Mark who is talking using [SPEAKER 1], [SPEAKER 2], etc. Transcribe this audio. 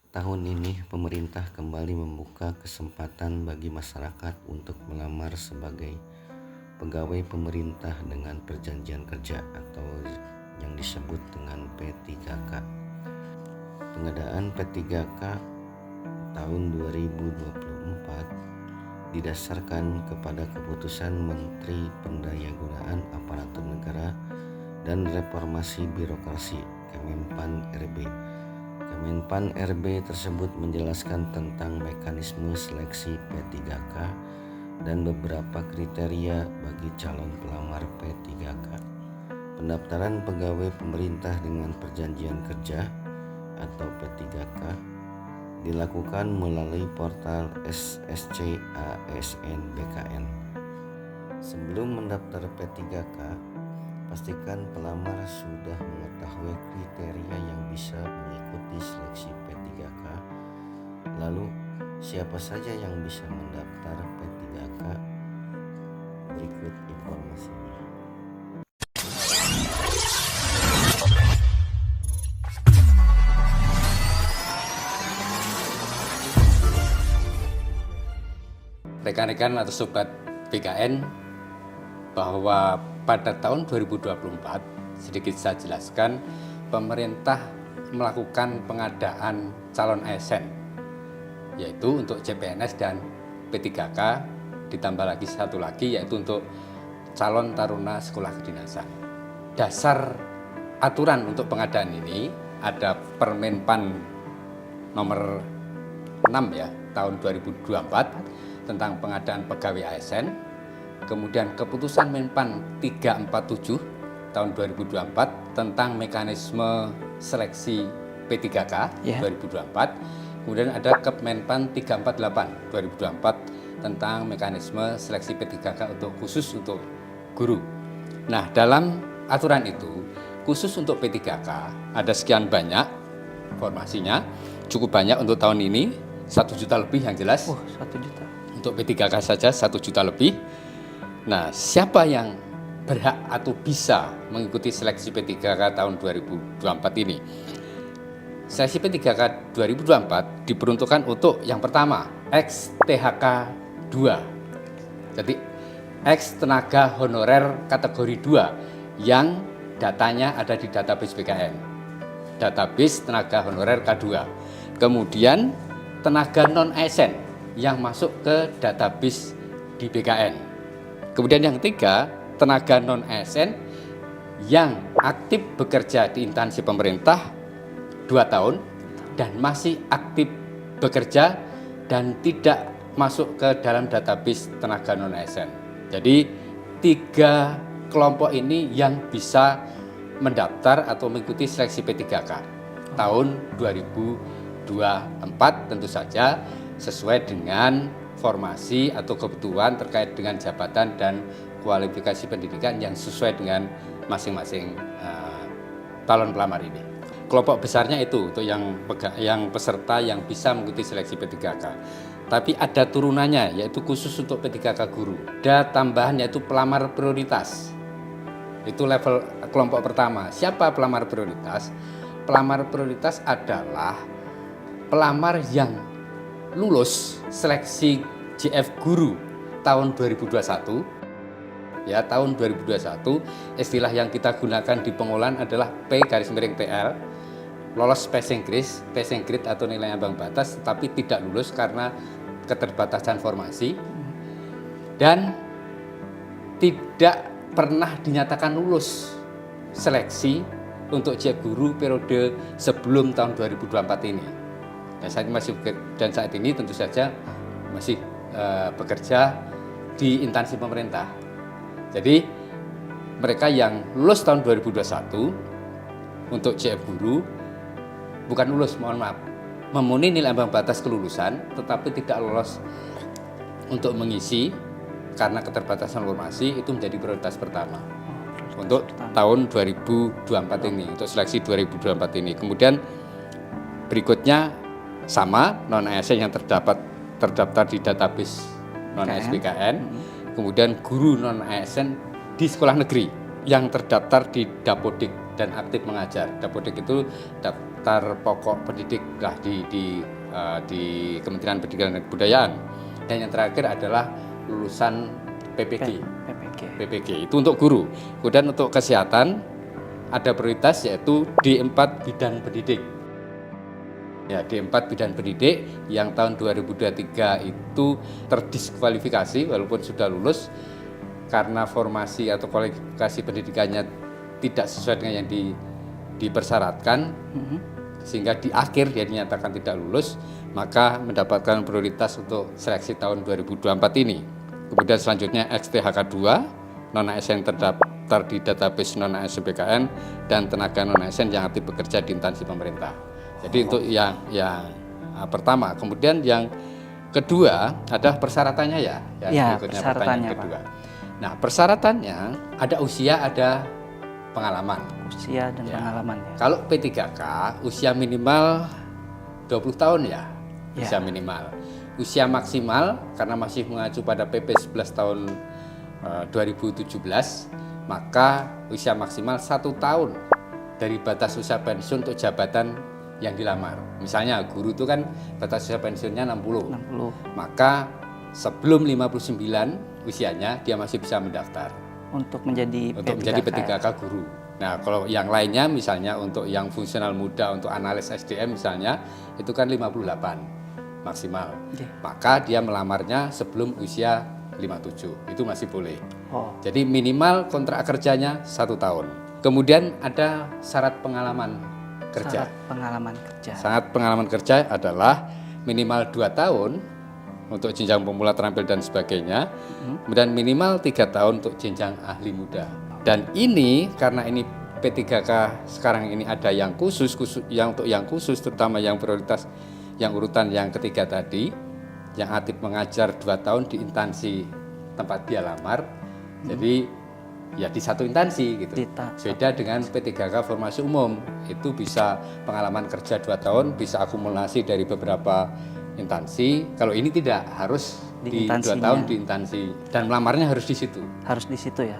[SPEAKER 1] Tahun ini pemerintah kembali membuka kesempatan bagi masyarakat untuk melamar sebagai pegawai pemerintah dengan perjanjian kerja atau yang disebut dengan P3K. Pengadaan P3K tahun 2024 didasarkan kepada keputusan Menteri Pendayagunaan Aparatur Negara dan Reformasi Birokrasi Kemenpan RB. Kemenpan RB tersebut menjelaskan tentang mekanisme seleksi P3K dan beberapa kriteria bagi calon pelamar P3K. Pendaftaran pegawai pemerintah dengan perjanjian kerja atau P3K dilakukan melalui portal SSC ASN BKN. Sebelum mendaftar P3K, pastikan pelamar sudah mengetahui kriteria yang bisa mengikuti seleksi P3K. Lalu, siapa saja yang bisa mendaftar P3K? Berikut informasinya.
[SPEAKER 2] Rekan-rekan atau sobat BKN, bahwa pada tahun 2024, sedikit saya jelaskan, pemerintah melakukan pengadaan calon ASN, yaitu untuk CPNS dan P3K, ditambah lagi satu lagi yaitu untuk calon taruna sekolah kedinasan. Dasar aturan untuk pengadaan ini ada Permenpan nomor 6 ya, tahun 2024 tentang pengadaan pegawai ASN, kemudian keputusan Menpan 347 tahun 2024 tentang mekanisme seleksi P3K 2024, kemudian ada Kemenpan 348 2024 tentang mekanisme seleksi P3K khusus untuk guru. Nah, dalam aturan itu khusus untuk P3K ada sekian banyak formasinya, cukup banyak untuk tahun ini, 1 juta lebih yang jelas.
[SPEAKER 3] 1 juta.
[SPEAKER 2] Untuk P3K saja 1 juta lebih. Nah, siapa yang berhak atau bisa mengikuti seleksi P3K tahun 2024 ini? Seleksi P3K 2024 diperuntukkan untuk yang pertama, ex-THK 2. Jadi, ex-tenaga honorer kategori 2 yang datanya ada di database BKN. Database tenaga honorer K2. Kemudian, tenaga non-ASN yang masuk ke database di BKN. Kemudian yang ketiga, tenaga non-ASN yang aktif bekerja di instansi pemerintah 2 tahun dan masih aktif bekerja dan tidak masuk ke dalam database tenaga non-ASN. Jadi 3 kelompok ini yang bisa mendaftar atau mengikuti seleksi P3K tahun 2024, tentu saja sesuai dengan formasi atau kebutuhan terkait dengan jabatan dan kualifikasi pendidikan yang sesuai dengan masing-masing calon pelamar ini. Kelompok besarnya itu untuk yang peserta yang bisa mengikuti seleksi P3K. Tapi ada turunannya, yaitu khusus untuk P3K guru. Ada tambahan yaitu pelamar prioritas. Itu level kelompok pertama. Siapa pelamar prioritas? Pelamar prioritas adalah pelamar yang lulus seleksi JF Guru tahun 2021. Ya, tahun 2021 istilah yang kita gunakan di pengolahan adalah P_TL, lolos passing grade atau nilai ambang batas tetapi tidak lulus karena keterbatasan formasi dan tidak pernah dinyatakan lulus seleksi untuk JF Guru periode sebelum tahun 2024 ini. Dan saat ini tentu saja masih bekerja di instansi pemerintah. Jadi mereka yang lulus tahun 2021 untuk JF Guru bukan lulus, mohon maaf, memenuhi nilai ambang batas kelulusan tetapi tidak lolos untuk mengisi karena keterbatasan formasi, itu menjadi prioritas pertama untuk tahun 2024 ini, untuk seleksi 2024 ini. Kemudian berikutnya sama, non-ASN yang terdaftar di database non-ASN BKN, kemudian guru non-ASN di sekolah negeri yang terdaftar di Dapodik dan aktif mengajar. Dapodik itu daftar pokok pendidik lah di Kementerian Pendidikan dan Kebudayaan. Dan yang terakhir adalah lulusan PPG. PPG itu untuk guru. Kemudian untuk kesehatan ada prioritas yaitu D4 bidang pendidik. Ya, D4 bidang pendidik yang tahun 2023 itu terdiskualifikasi walaupun sudah lulus karena formasi atau kualifikasi pendidikannya tidak sesuai dengan yang dipersyaratkan, sehingga di akhir dia dinyatakan tidak lulus, maka mendapatkan prioritas untuk seleksi tahun 2024 ini. Kemudian selanjutnya XTHK 2, non-ASN terdaftar di database non-ASN BKN, dan tenaga non-ASN yang aktif bekerja di instansi pemerintah. Jadi untuk yang pertama. Kemudian yang kedua adalah persyaratannya ya berikutnya pertanyaan kedua. Nah, persyaratannya ada usia, ada pengalaman.
[SPEAKER 3] Usia dan pengalaman. Ya.
[SPEAKER 2] Kalau P3K usia minimal 20 tahun ya. Usia minimal. Usia maksimal karena masih mengacu pada PP 11 tahun 2017, maka usia maksimal 1 tahun dari batas usia pensiun untuk jabatan yang dilamar. Misalnya guru itu kan batas usia pensiunnya 60. Maka sebelum 59 usianya dia masih bisa mendaftar
[SPEAKER 3] untuk menjadi
[SPEAKER 2] P3K guru. Nah, kalau yang lainnya misalnya untuk yang fungsional muda, untuk analis SDM misalnya, itu kan 58 maksimal. Maka dia melamarnya sebelum usia 57, itu masih boleh. Jadi minimal kontrak kerjanya 1 tahun. Kemudian ada syarat pengalaman kerja. Syarat pengalaman kerja adalah minimal 2 tahun untuk jenjang pemula terampil dan sebagainya, kemudian minimal 3 tahun untuk jenjang ahli muda. Dan ini karena ini P3K sekarang ini ada yang khusus yang untuk yang khusus, terutama yang prioritas yang urutan yang ketiga tadi, yang aktif mengajar 2 tahun di instansi tempat dia lamar. Jadi ya di satu instansi gitu. Beda dengan P3K formasi umum, itu bisa pengalaman kerja 2 tahun, bisa akumulasi dari beberapa instansi. Kalau ini tidak, harus di 2 tahun di instansi dan melamarnya harus di situ.
[SPEAKER 3] Harus di situ ya.